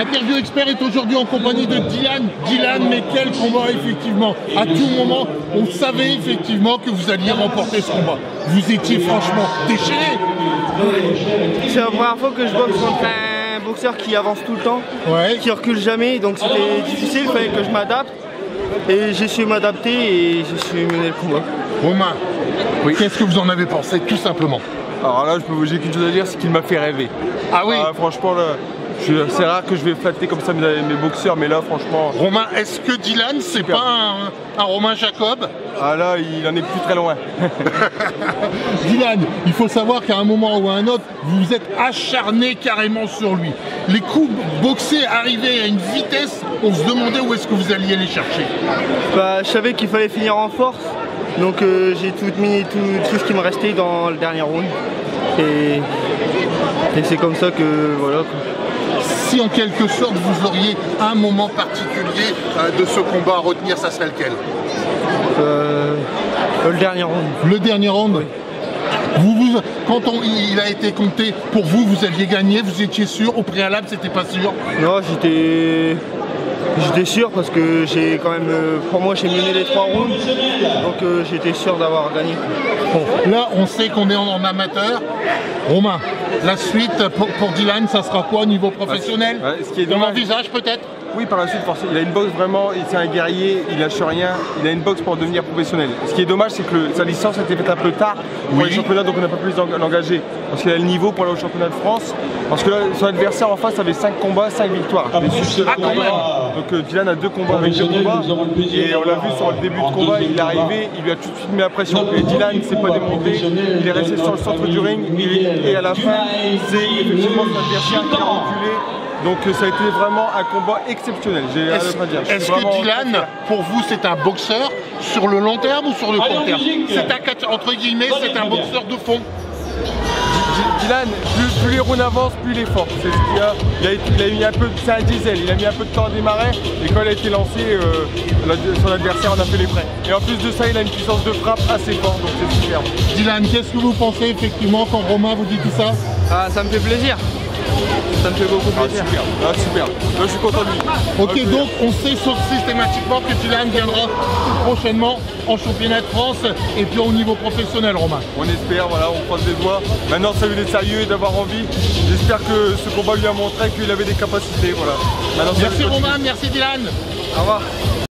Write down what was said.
Interview Expert est aujourd'hui en compagnie de Dylan. Dylan, mais quel combat effectivement. À tout moment, on savait effectivement que vous alliez remporter ce combat. Vous étiez franchement déchaîné. C'est la première fois que je boxe contre un boxeur qui avance tout le temps, qui recule jamais, donc c'était difficile, il fallait que je m'adapte. Et j'ai su m'adapter et j'ai su mener le combat. Romain, qu'est-ce que vous en avez pensé tout simplement? Alors là, j'ai qu'une chose à dire, c'est qu'il m'a fait rêver. Ah oui? Franchement, c'est rare que je vais flatter comme ça mes boxeurs, mais là, franchement... Romain, est-ce que Dylan, c'est pas un Romain Jacob? Ah là, il en est plus très loin. Dylan, il faut savoir qu'à un moment ou à un autre, vous vous êtes acharné carrément sur lui. Les coups boxés arrivaient à une vitesse, on se demandait où est-ce que vous alliez les chercher. Bah, je savais qu'il fallait finir en force, donc j'ai tout mis tout ce qui me restait dans le dernier round. Et c'est comme ça que voilà. Si en quelque sorte vous auriez un moment particulier de ce combat à retenir, ça serait lequel? Le dernier round. Le dernier round? Oui. Quand il a été compté, pour vous, vous aviez gagné, vous étiez sûr? Au préalable, c'était pas sûr? Non, j'étais sûr parce que j'ai quand même, pour moi, j'ai mené les 3 rounds, donc j'étais sûr d'avoir gagné. Bon, là, on sait qu'on est en amateur. Romain, la suite pour Dylan, ça sera quoi au niveau professionnel? On envisage peut-être? Oui, par la suite, il a une boxe vraiment, c'est un guerrier, il lâche rien, il a une boxe pour devenir professionnel. Ce qui est dommage, c'est que sa licence a été faite un peu tard pour les championnats, donc on n'a pas pu l'engager. Parce qu'il a le niveau pour aller au championnat de France. Parce que là, son adversaire en face avait 5 combats, 5 victoires. Donc Dylan a 2 combats avec 2 combats. Et on l'a vu sur le début de combat, il est arrivé, il lui a tout de suite mis la pression. Et Dylan ne s'est pas démonté, il est resté sur le centre du ring. Et à la fin, c'est effectivement son adversaire qui a reculé. Donc ça a été vraiment un combat exceptionnel, j'ai rien d'autre à dire. Est-ce que Dylan, pour vous, c'est un boxeur sur le long terme ou sur le court terme? C'est entre guillemets, c'est un boxeur de fond. Dylan, plus les rounds avancent, plus il est fort. C'est ce qu'il a mis un peu, c'est un diesel, il a mis un peu de temps à démarrer et quand il a été lancé, son adversaire en a fait les frais. Et en plus de ça, il a une puissance de frappe assez forte, donc c'est super. Dylan, qu'est-ce que vous pensez effectivement quand Romain vous dit tout ça? Ça me fait plaisir. Ça me fait beaucoup plaisir. Super. Là, je suis content de lui. Ok, donc on sait systématiquement que Dylan viendra prochainement en championnat de France et puis au niveau professionnel, Romain. On espère, voilà, on croise les doigts. Maintenant, ça lui d'être sérieux et d'avoir envie. J'espère que ce combat lui a montré qu'il avait des capacités. Voilà. Merci Romain, merci Dylan. Au revoir.